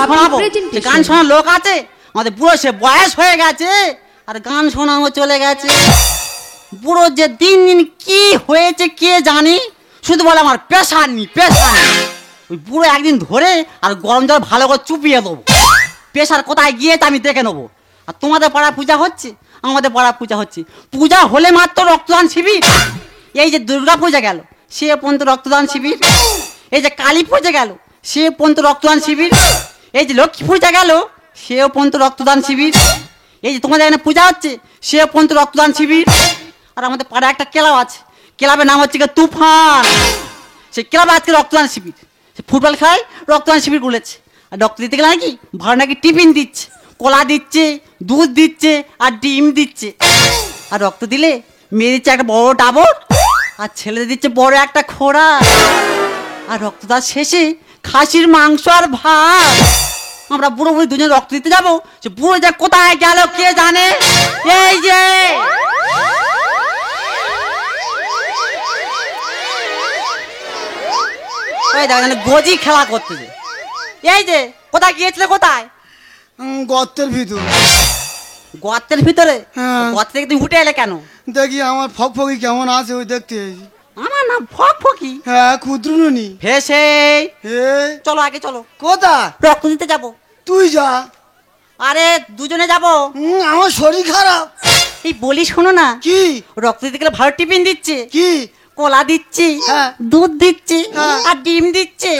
শোনাবো, গান শোনার লোক আছে আমাদের? বুড়ো সে বয়স হয়ে গেছে আর গান শোনাবো চলে গেছে। বুড়ো যে দিন দিন কি হয়েছে কে জানি, শুধু বলে আমার প্রেশার নি প্রেশার নি। ওই বুড়ো একদিন ধরে আর গরম জল ভালো করে চুপিয়ে দেবো, প্রেশার কোথায় গিয়েছে আমি দেখে নেবো। আর তোমাদের পাড়া পূজা হচ্ছে, আমাদের পাড়া পূজা হচ্ছে, পূজা হলে মাত্র রক্তদান শিবির। এই যে দুর্গা পূজা গেল সে পর্যন্ত রক্তদান শিবির, এই যে কালী পূজা গেল সে পর্যন্ত রক্তদান শিবির, এই যে লক্ষ্মী পূজা গেল সেও পর্যন্ত রক্তদান শিবির, এই যে তোমাদের এখানে পূজা হচ্ছে সে পর্যন্ত রক্তদান শিবির। আর আমাদের পাড়ায় একটা ক্লাব আছে, ক্লাবের নাম হচ্ছে তুফান। সেই ক্লাবে আজকে রক্তদান শিবির, সে ফুটবল খেলায় রক্তদান শিবির খুলেছে। আর রক্ত দিতে গেলে নাকি ভালো নাকি টিফিন দিচ্ছে, কলা দিচ্ছে, দুধ দিচ্ছে আর ডিম দিচ্ছে। আর রক্ত দিলে মেয়ে দিচ্ছে একটা বড় ডাবর আর ছেলেদের দিচ্ছে বড় একটা খোড়া। আর রক্তদান শেষে খাসির মাংস আর ভাত। আমরা বুড়ো বুড়ি দুজন রক্ত দিতে যাবো, সে বুড়ো যা কোথায় গেল কে জানে। এই যে গজি খেলা করতেছে, এই যে কোথায় গিয়েছিলে? কোথায়? গর্তের ভিতর। গর্তের ভিতরে? গর্ত থেকে তুমি উঠে এলে কেন? দেখি আমার ফকফকি কেমন আছে ওই দেখতে এসেছি। আমার নাম ফকফকি? হ্যাঁ, ক্ষুদ্রনুনি। ভেসে হে, চলো আগে চলো। কোথায়? রক্ত দিতে যাবো। তুই যা। আরে দুজনে যাবো। আমার শরীর খারাপ। এই বলি শোনো না, কি রক্ত দিতে গেলে ভালো টিফিন দিচ্ছে, কি কলা দিচ্ছি, হ্যাঁ। দুধ দিচ্ছি হ্যাঁ। আর ডিম দিচ্ছে।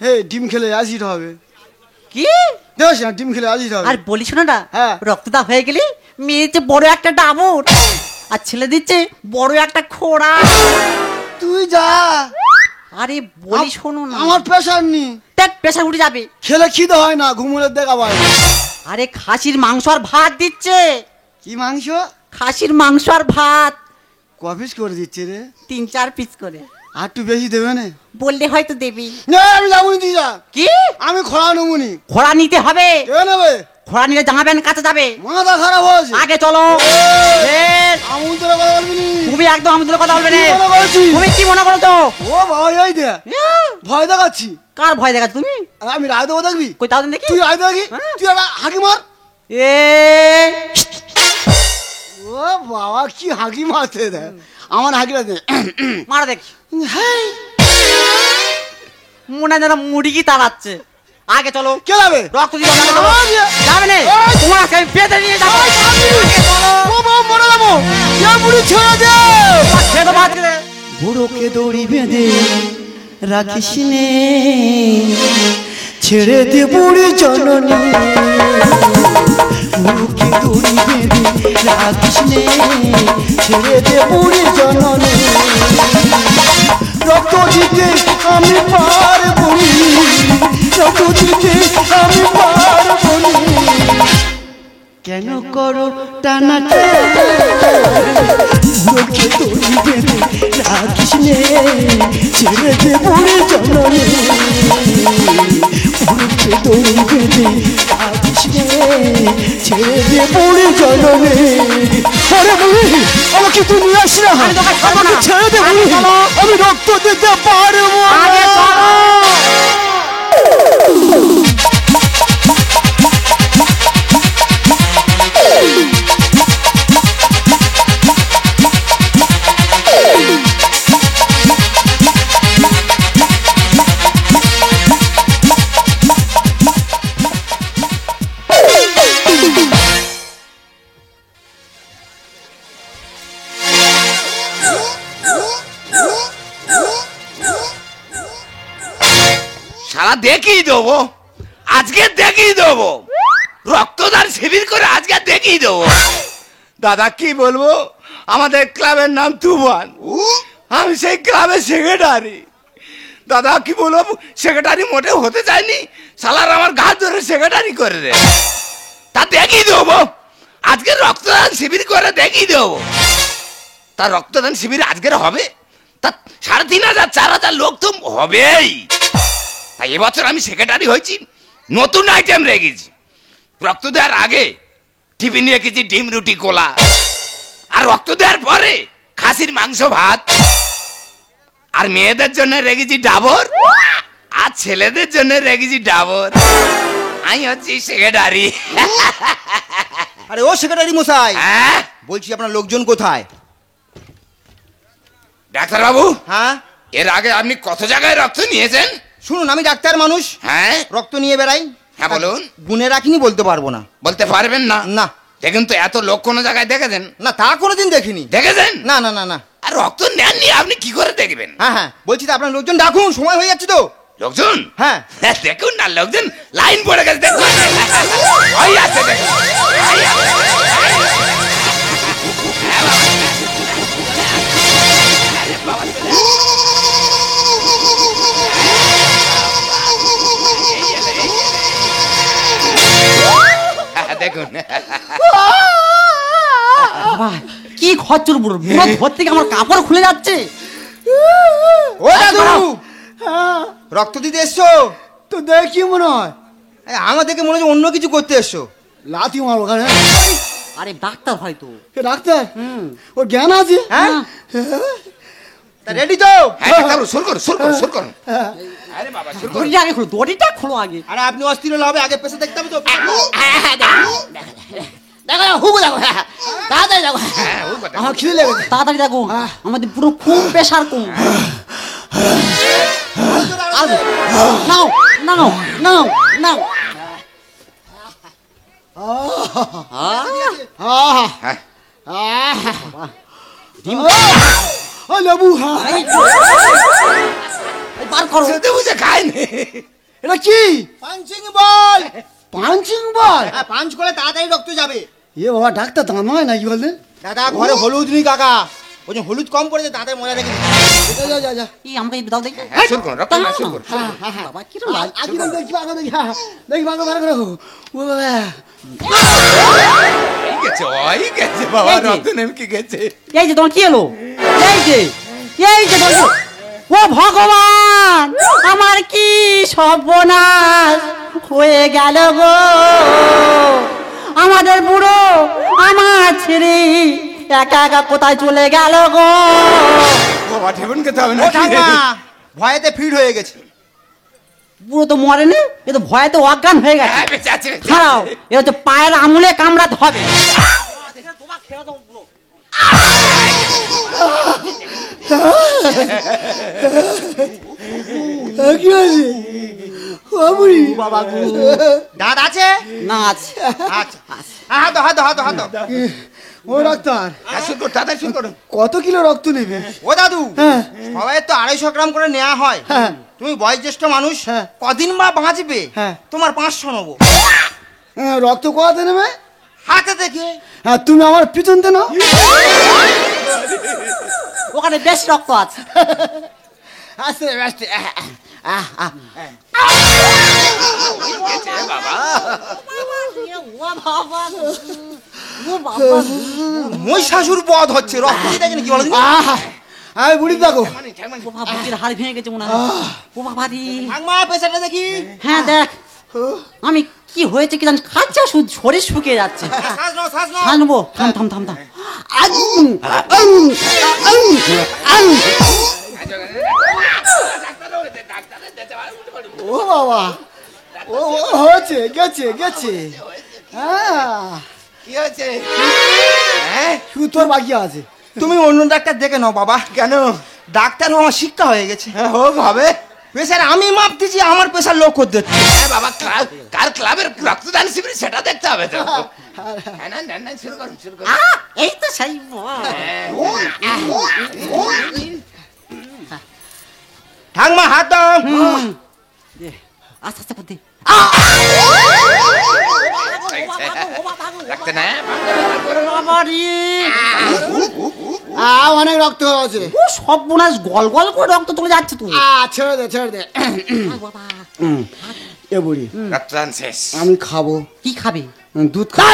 হে, ডিম খেলে অ্যাসিড হবে। কি দেখ না, ডিম খেলে অ্যাসিড হবে। আর বলি শোনো না, হ্যাঁ। রক্তটা হয়ে গেলে মেয়ে দিচ্ছে বড় একটা ডাবর আর ছেলে দিচ্ছে বড় একটা খোড়া। তুই যা। আরে বলি শোনো না, আমার প্রেশার নি। দেখ প্রেশার উঠে যাবে। খেলে খিদে হয় না, ঘুমুলে দেখা পায়। আরে খাসির মাংস আর ভাত দিচ্ছে। কি মাংস? খাসির মাংস আর ভাত। ক পিস করে দিচ্ছে রে? 3-4 পিস করে। আর একটু বেশি দেবে না? বললে হয়তো দেবি। না, আমি যাবনি। তুই যা। কি? আমি খোড়া নেবনি। খোড়া নিতে হবে। কে নেবে? খোড়া নিলে জামা প্যান্ট কাছে যাবে। মাথা খারাপ হয়েছে। আগে চলো। আমি তোর কথা বলবি নি। তুমি একদম আমাদের কথা বলবে না। কি মনে করছিস? তুমি কি মনে করছো? ও বাবা, এই দে ভয় দেখাচ্ছি। কার ভয় দেখাচ্ছ তুমি? আমি রায় দেবো, দেখবি? কই তাও দিন দেখি। তুই রায় দেখি। তুই একটা হাঁকি মার। এ ও বাবা, কি হাঁকি মারতে দেখ। আমার হাঁকিটা দে। মারা দেখি। হ্যাঁ, মনে হয় যেন মুরগি তাড়াচ্ছে। আগে চলো। কে যাবে? রক্ত দিতে হবে, চলো। যাবে না তোমার আজকে আমি পেতে নিয়ে যাবো। আগে চলো। ও বাবা, মরে যাবো। কে বুড়ি ছেড়ে দে। খেতে পারছে। বুড়োকে দড়ি বেঁধে রাখিস নে, ছেড়ে দে বুড়ি জননী। বুড়োকে দড়ি বেঁধে রাখিস নে, ছেড়ে দে বুড়ি জননী। রক্ত দিতে আমি পারবো নি, রক্ত দিতে আমি পারবো নি। কেন করো টানা বুড়োকে দড়ি বেঁধে রাখিস নে, ছেড়ে দে বুড়ি জননী। বুড়োকে দড়ি বেঁধে রাখিস নে, ছেড়ে দে বুড়ি জননী। আরে বুড়ি, আমাকে তুই নিয়ে আসি না, আমাকে ছেড়ে দে বুড়ি, আমি রক্ত দিতে পারবো না। সারা দেখিয়ে দেবো, আজকে দেখিয়ে দেবো, রক্তদান শিবির করে আজকে দেখিয়ে দেবো। দাদা কি বলবো, আমাদের ক্লাবের নাম তুফান, আমি সেই ক্লাবের সেক্রেটারি। দাদা কি বলবো, সেক্রেটারি মোটে হতে চাইনি, শালার আমার ঘাট ধরে সেক্রেটারি করে রে। তা দেখিয়ে দেবো, আজকে রক্তদান শিবির করে দেখিয়ে দেবো। তা রক্তদান শিবির আজকের হবে, তা 3,500 4,000 লোক তো হবেই। তাই এবছর আমি সেক্রেটারি হয়েছি, নতুন আইটেম রেখেছি। রক্ত দেওয়ার আগে টিফিন রেখেছি ডিম রুটি কোলা, আর রক্ত দেওয়ার পরে খাসির মাংস ভাত, আর মেয়েদের জন্য রেখেছি ডাবর আর ছেলেদের জন্য রেখেছি ডাবর। আমি হচ্ছি সেক্রেটারি। আরে ও সেক্রেটারি মশাই, হ্যাঁ বলছি আপনার লোকজন কোথায়? ডাক্তার বাবু, হ্যাঁ এর আগে আপনি কত জায়গায় রক্ত নিয়েছেন? শুনুন, আমি ডাক্তার মানুষ, হ্যাঁ রক্ত নিয়ে বেড়াই। হ্যাঁ বলুন। গুনে রাখিনি, বলতে পারবো না। বলতে পারবেন না? না দেখুন তো, এত লোক কোনো জায়গায় দেখেছেন? না, তা কোনোদিন দেখিনি। দেখেছেন? না না না না। আর রক্ত নেননি আপনি কি করে দেখবেন? হ্যাঁ হ্যাঁ, বলছি তো আপনার লোকজন ডাকুন, সময় হয়ে যাচ্ছে তো। লোকজন? হ্যাঁ। দেখুন না, লোকজন লাইন পড়ে গেছে, দেখুন। ওই আছে, দেখুন। ওই আছে। দেখুন। বাবা, কি খচ্চর বুড়ো, বুড়ো ঘর থেকে আমার কাপড় খুলে যাচ্ছে। ও দাদু, হ্যাঁ, রক্ত দিতে এসছো? তো দেখি মনে হয় আমার দেখে মনে হচ্ছে অন্য কিছু করতে এসছো। লাথি মারবো ওখানে। আরে ডাক্তার হয়তো। এ ডাক্তার, ওর জ্ঞান আছে? হ্যাঁ, তা রেডি তো? হ্যাঁ ডাক্তার, শুরু করুন, শুরু করুন, শুরু করুন। হ্যাঁ। আরে বাবা, শুরু করুন। দড়িটা আগে খোলো, দড়িটা খোলো আগে। আরে আপনি অস্থির হলে হবে, আগে পেশা দেখতে হবে তো। দেখো হুবু দেখো, তাড়াতাড়ি দেখো, হ্যাঁ, ওই কথা। আমার খিদে লেগেছে। তাড়াতাড়ি দেখো, আমাদের পুরো খুব প্রেশার কম। নাও নাও নাও নাও। হ্যাঁ। লেবু, হ্যাঁ। বার করো। শুধু বুঝে খায়নি। এটা কি? পাঞ্চিং বল। পাঞ্চিং বল? হ্যাঁ, পাঞ্চ করে তাড়াতাড়ি রক্ত যাবে। এ বাবা, ডাক্তার দাম হয় নাকি বললেন? দাদা ঘরে হলুদ নেই কাকা, ওই যে হলুদ কম পড়েছে, দাঁতের মজা রেখে যা, যা, যা, যা। এই আমাকে দাও দেখি। হ্যাঁ, শুরু করুন, রক্ত না, শুরু করুন। বাবা কিরম লাগে। আগে দেখি, ভাগো দেখি, হ্যাঁ, দেখি, ভাগো, ভাগো রাখো। ও বাবা, এই গেছে, ওই গেছে বাবা, এই যে। রক্ত নেমে গেছে। এই যে তোমার কি হলো? এই যে তোমার কি হলো? ও ভগবান, আমার কি সর্বনাশ হয়ে গেল গো। আমাদের বুড়ো আমার ছেড়ে একা একা কোথায় চলে গেল গো। বাবা ঠেবন খেতে হবে না। ও ঠাম্মা, ভয়েতে ফিট হয়ে গেছে। বুড়ো তো মরেনি, এ তো ভয়েতে অজ্ঞান হয়ে গেছে। হ্যাঁ, বেঁচে আছে, বেঁচে আছে। ছাড়াও, এ হচ্ছে পায়ের আঙুলে কামড়াতে হবে। কি হয়েছে? ও বুড়ি, বাবা গো। দাঁত আছে? না আছে। আচ্ছা, হাত দাও, হাত দাও, হাত দাও, হাত দাও। ও ডাক্তার, হ্যাঁ, শুরু করুন, তাড়াতাড়ি শুরু করুন। কত কিলো রক্ত নেবে? ও দাদু, হ্যাঁ। সবাই তো 250 গ্রাম করে নেওয়া হয়। হ্যাঁ। তুমি বয়োজ্যেষ্ঠ মানুষ, হ্যাঁ। কদিন বা বাঁচবে? হ্যাঁ। তোমার 500 নেবো। হ্যাঁ, রক্ত কোয়াতে নেবে? হাতে দেখে। হ্যাঁ, তুমি আমার পিছনতে নাও। ওখানে বেশ রক্ত আছে। আস্তে আস্তে। গেছে বাবা। মই শাশুর বধ হচ্ছে, রক্ত দিয়ে দেখেনি কি বলো দিনি? আমি বুড়ি দেখো। হাড় ভেঙে গেছে মনে হয়। ও বাবা রে। ঠাকমা, পেশাটা দেখি। হ্যাঁ দেখ, আমি কি হয়েছে কি জানি, খাচ্ছে শরীর শুকিয়ে যাচ্ছে। শ্বাস নাও, শ্বাস নাও। থামবো, থাম থাম থাম থাম। ও বাবা, ও ও হচ্ছে, গেছে গেছে। হ্যাঁ, কি হয়েছে? হ্যাঁ, শুধু তোর বাকি আছে। তুমি অন্য ডাক্তার দেখে নাও বাবা। কেন? ডাক্তার হওয়ার শিক্ষা হয়ে গেছে। হ্যাঁ, হোক হবে। প্রেশার আমি মাপ দিচ্ছি, আমার প্রেশার লোক করতে হচ্ছে। হ্যাঁ বাবা, কার ক্লাবের রক্তদান শিবির সেটা দেখতে হবে তো। হ্যাঁ, না, না, না, শুরু করুন, শুরু করুন। এই তো সেই ঠাকমা, হাত দাও। আস্তে আস্তে করতে। রাখতে না। বাবা রে। অনেক রক্ত আছে। ও সর্বনাশ, গল গল করে রক্ত চলে যাচ্ছে তো। ছেড়ে দে, ছেড়ে দে। বাবা, এ বুড়ি, রক্তদান শেষ। আমি খাবো। কি খাবে? দুধ খাবো।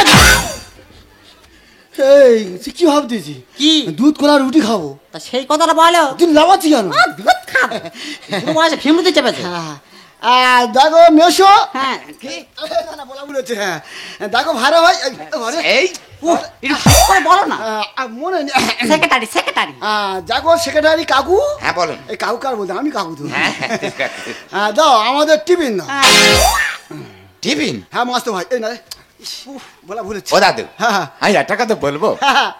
এই তুই কি ভাবতেছি? কি? দুধ কলা রুটি খাবো। তা সেই কথাটা বলো। তুই লাভাচ্ছি কেন? দুধ খাবে। পুরো বয়সে ফেমুতে চেপেছে। দেখো মেশো। হ্যাঁ। না, না, বলা বলেছে। হ্যাঁ, দেখো ভালো ভাই। এই একটু ঠিক করে বলো না। মনে নেই। Secretary secretary. যাকো সেক্রেটারি কাকু। হ্যাঁ বলুন। এই কাকু কার বলতে আমি কাকু তো। হ্যাঁ হ্যাঁ, ঠিক আছে। দাও আমাদের টিফিন দাও। টিফিন? হ্যাঁ মাস্টার ভাই এই না রে। বলা ভুলেছি। ও দাদু, হ্যাঁ আমি একটা কথা বলবো। হ্যাঁ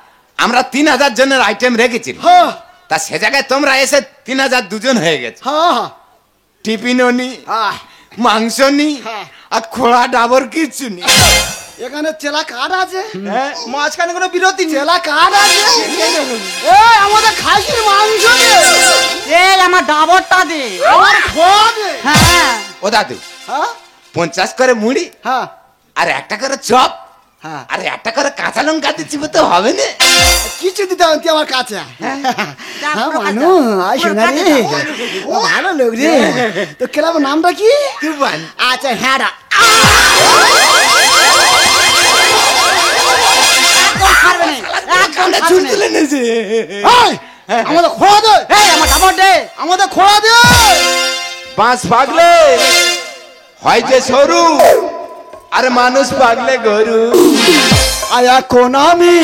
আমরা 3000 জনের আইটেম রেখেছি, হ্যাঁ তা সে জায়গায় তোমরা এসে 3000 দুজন হয়ে গেছে। হ্যাঁ টিফিনও নি, হ্যাঁ মাংস নি, হ্যাঁ। আর খোড়া ডাবর কিছু নি। এখানে চেলা কার্ড আছে। হ্যাঁ, মাঝখানে কোনো বিরতি নেই। চেলা কার্ড আছে। এই আমাদের খাসির মাংস দে। এই আমার ডাবরটা দে। আমার খোয়া দে। হ্যাঁ ও দাদু, হ্যাঁ 50 করে মুড়ি হ্যাঁ আর 1টা করে চপ হ্যাঁ আর 1টা করে কাঁচা লঙ্কা দিচ্ছি তো হবে না? কিছু দিতে হবে তুই আমার কাছে। হ্যাঁ পুরো মানু আয় পুরো শোনা রে। কাছে ও ভালো লোক রে। তো ক্লাবের নামটা কি? তুফান। আচ্ছা হ্যাঁ রা। একদম ছাড়বে না, একদম আমরা ছাড়বে চুল না। তুলে নিয়েছে। এই, আমাদের খোয়া দে। এই আমার ডাবর দে। আমাদের খোয়া দে। বাঁশ পাগলে হয় যে সরু, আর মানুষ পাগলে গরু। আর এখন আমি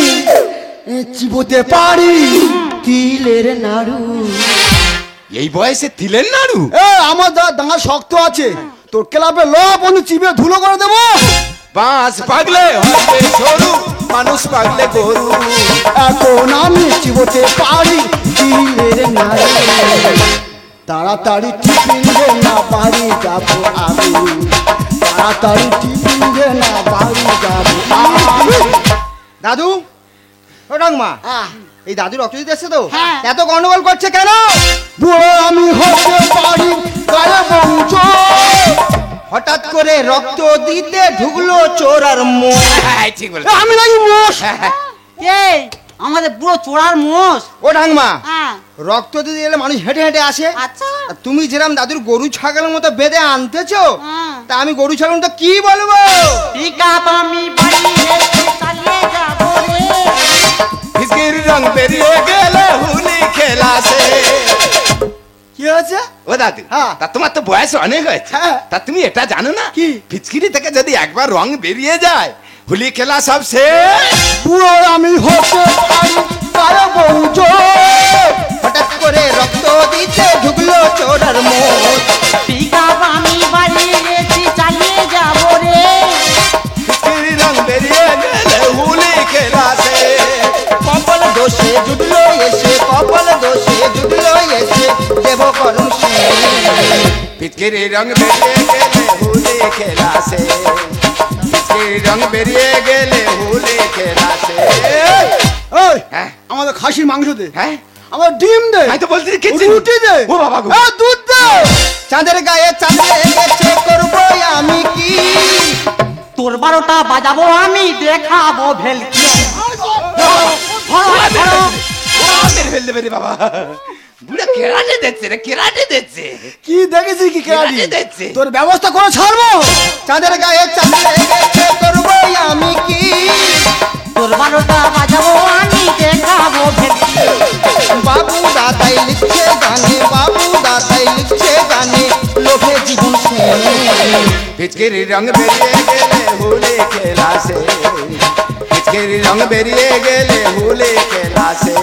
চিবোতে পারি তিলের নাড়ু। এই বয়সে তিলের নাড়ু? আমার দাঙা শক্ত আছে। তোর ক্লাবে ল বন্ধু চিবে ধুলো করে দেবো। বাঁশ পাগলে হয় যে সরু, মানুষ পাগলে গরু। এখন আমি চিবোতে পারি তিলের নাড়ু। তাড়াতাড়ি টিফিন দে না বাড়ি যাবো আমি। তাড়াতাড়ি টিফিন দে না বাড়ি যাবো আমি। দাদু, ও ডাংমা, এই দাদু রক্ত দিতে এসছে তো? হ্যাঁ। এত গন্ডগোল করছে কেন? বুড়ো আমি হতে পারি গায়ে বংশ। হঠাৎ করে রক্ত দিতে ঢুকলো চোর আর মোষ। হ্যাঁ, ঠিক বলে। আমি নাকি মোষ। এই আমাদের পুরো চোরার মোষ। ও ডাংমা, হ্যাঁ রক্ত দিতে গেলে মানুষ হেঁটে হেঁটে আসে। আচ্ছা আর তুমি যেরাম দাদুর গরু ছাগলের মতো বেঁধে আনতেছো, হ্যাঁ। তা আমি গরু ছাগল তো কি বলবো? ঠিক আছে আমি বাড়ি এসে চালিয়ে যাবো রে। ফিসকির রং বেরিয়ে গেলে হুলি খেলাছে। কি হয়েছে? ও দাদু, হ্যাঁ। তা তোমার তো বয়স অনেক হয়েছে। হ্যাঁ। তা তুমি এটা জানো না কি? ফিচকিরি থেকে যদি একবার রং বেরিয়ে যায়, হুলি খেলা সব শেষ। বুড়ো আমি হতে পারি গায়ে বংশ। হঠাৎ করে রক্ত দিতে ঢুকলো চোর আর মোষ। ঠিক আছে আমি বাড়ি এসে চালিয়ে যাবো রে। ফিচকিরি রং বেরিয়ে গেলে হুলি খেলা শেষ। কপাল দোষে জুটলো এসে, কপাল দোষে জুটলো এসে, দেব করুণ সে। ফিচকিরি রং বেরিয়ে গেলে হুলি খেলা শেষ। ফিচকিরি রং বেরিয়ে গেলে হুলি খেলা শেষ। এই হ্যাঁ আমাদের খাসির মাংস দে। হ্যাঁ, আমার ডিম দে। আমি তো বলছি খেয়েছি। রুটি দে। ও বাবা গো। দুধ দে। চাঁদের গায়ে চাঁদ লেগেছে, করবো আমি কি? তোর 12টা বাজাবো আমি, দেখাবো ভেলকি। ফেল দেবে রে বাবা। বুড়া কেরাটে দেখছে রে, কেরাটে দেখছে। কি দেখেছি কি কেরাটি? কেরাটে দেখছে। তোর ব্যবস্থা করে ছাড়বো। চাঁদের গায়ে চাঁদ লেগেছে, করবো আমি কি? তোর 12টা বাজাবো আমি, দেখাবো ভেলকি। বাবু দাদাই লিখছে গানে, বাবু দাদাই লিখছে গানে, লোভে জীবন সে। ফিচকিরি রং বেরিয়ে গেলে হুলি খেলা শেষ। ফিচকিরি রং বেরিয়ে গেলে হুলি খেলা শেষ।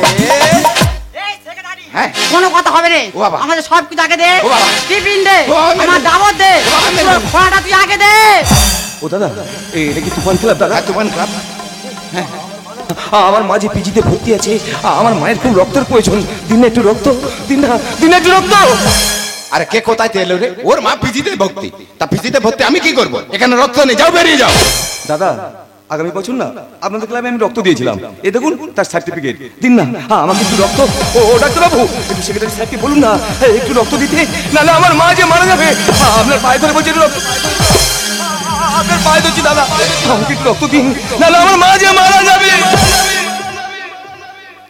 হ্যাঁ, কোনো কথা হবে রে। ও বাবা। আমাদের সব কিছু আগে দে। ও বাবা। টিফিন দে, ও বাবা, আমার ডাবর দে, ও বাবা, মেরে তোর দেবে। খোঁড়াটা তুই আগে দে। ও দাদা, এটা কি তুফান ক্লাব দাদা? হ্যাঁ, তুফান ক্লাব। আমার মাঝে পিজিতে ভর্তি আছে, আমার মায়ের খুব রক্তের প্রয়োজন। দিন একটু রক্ত, দিন না, দিন একটু রক্ত। আরে কে কোথায় এলো রে? ওর মা পিজিতে ভর্তি। তা পিজিতে ভর্তি আমি কি করবো? এখানে রক্ত নেই, যাও বেরিয়ে যাও। দাদা, আগামী বছর না আপনাদের ক্লাবে আমি রক্ত দিয়েছিলাম, এ দেখুন তার সার্টিফিকেট। দিন না, আমাকে একটু রক্ত। ও ডাক্তারবাবু, একটু সেক্রেটারি সাহেবকে বলুন না একটু রক্ত দিতে, নাহলে আমার মা যে মারা যাবে। আপনার পায়ে ধরে বলছি রক্ত, আপনার পায়ে ধরছি দাদা, আমাকে একটু রক্ত দিন, নাহলে আমার মা যে মারা যাবে।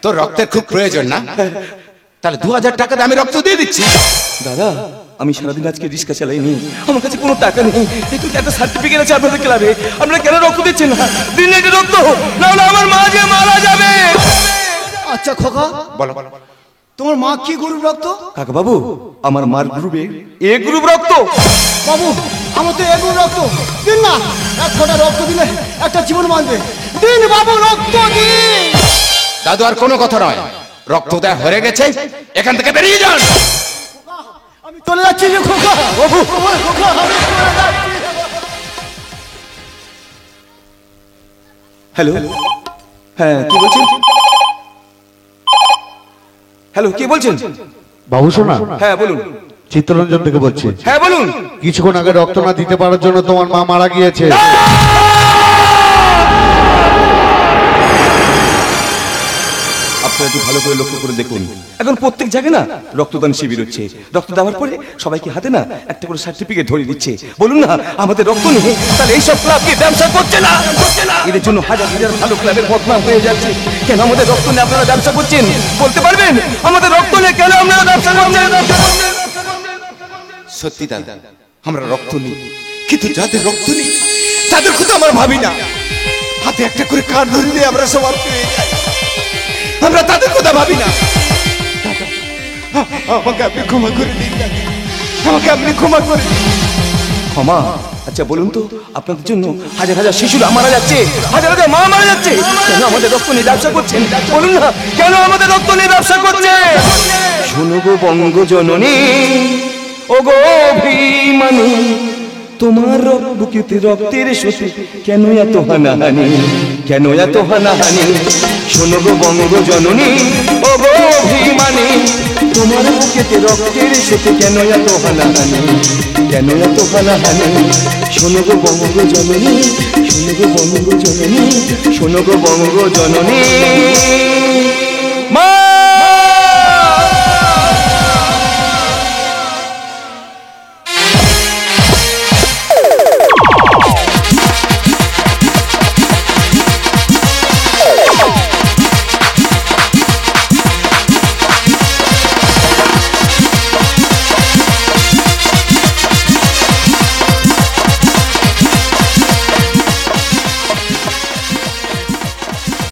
তোর রক্তের খুব প্রয়োজন না? তাহলে 2000 টাকা দিয়ে আমি রক্ত দিয়ে দিচ্ছি। দাদা, আমি সারাদিন আজকে রিক্সা চালাইনি, আমার কাছে কোনো টাকা নেই, একটু একটা সার্টিফিকেট আছে আপনাদের ক্লাবে, আপনারা কেন রক্ত দিচ্ছেন না? দিন একটু রক্ত, নাহলে আমার মা যে মারা যাবে। আচ্ছা খোকা, বলো। তোমার মা কি গরুর রক্ত? কাকা বাবু, আমার মার গ্রুপে এ গ্রুপ রক্ত। বাবু আমার তো এ গরুর রক্ত। দিন না, এক ফোঁটা রক্ত দিলে একটা জীবন বাঁচবে। দিন বাবু রক্ত দিন। দাদু আর কোনো কথা নয়, রক্ত দেয়া হয়ে গেছে, এখান থেকে বেরিয়ে যান। আমি চলে যাচ্ছি রে খোকা। বাবু আমার খোকা, আমি চলে যাচ্ছি। হ্যালো, হ্যাঁ কি বলছেন? হ্যালো, কে বলছেন? বাবু শোনা, হ্যাঁ বলুন। চিত্তরঞ্জন থেকে বলছি। হ্যাঁ বলুন। কিছুক্ষণ আগে রক্ত না দিতে পারার জন্য তোমার মা মারা গিয়েছে। আপনারা একটু ভালো করে লক্ষ্য করে দেখুন, এখন প্রত্যেক জায়গায় না রক্তদান শিবির হচ্ছে। রক্ত দেওয়ার পরে সবাইকে হাতে না একটা করে সার্টিফিকেট ধরিয়ে দিচ্ছে। বলুন না, আমাদের রক্ত নেই, তাহলে এইসব ক্লাব কি ব্যবসা করছে না? এদের জন্য হাজার হাজার ভালো ক্লাবের বদনাম হয়ে যাচ্ছে। কেন আমাদের রক্ত নিয়ে আপনারা ব্যবসা করছেন? বলতে পারবেন আমাদের রক্ত নিয়ে কেন আপনারা ব্যবসা করছেন? সত্যি দাদা, আমরা রক্ত নিই, কিন্তু যাদের রক্ত নেই তাদের কথা আমরা ভাবি না। হাতে একটা করে কার্ড ধরে দিয়ে আমরা সবার পেয়ে যাই, আমরা তাদের কথা ভাবি না। দাদা, আমাকে আপনি ক্ষমা করে দিন দাদা, আমাকে আপনি ক্ষমা করে দিন। ক্ষমা? আচ্ছা বলুন তো, আপনাদের জন্য হাজার হাজার শিশুরা মারা যাচ্ছে, হাজার হাজার মা মারা যাচ্ছে, কেন আমাদের রক্ত নিয়ে ব্যবসা করছেন? বলুন না, কেন আমাদের রক্ত নিয়ে ব্যবসা করছে? শোনো গো বঙ্গ জননী, ও গো অভিমানী, তোমার বুকেতে রক্তের সত্যি কেন এত হানাহানি, কেন এত হানাহানি? শোনো গো বঙ্গ জননী, ও গো অভিমানী, তোমার বুকেতে রক্তের সত্যি কেন এত হানাহানি, কেন এত হানাহানি? শোনো গো বঙ্গ জননী, শোনো গো বঙ্গ জননী, শোনো গো বঙ্গ জননী। মা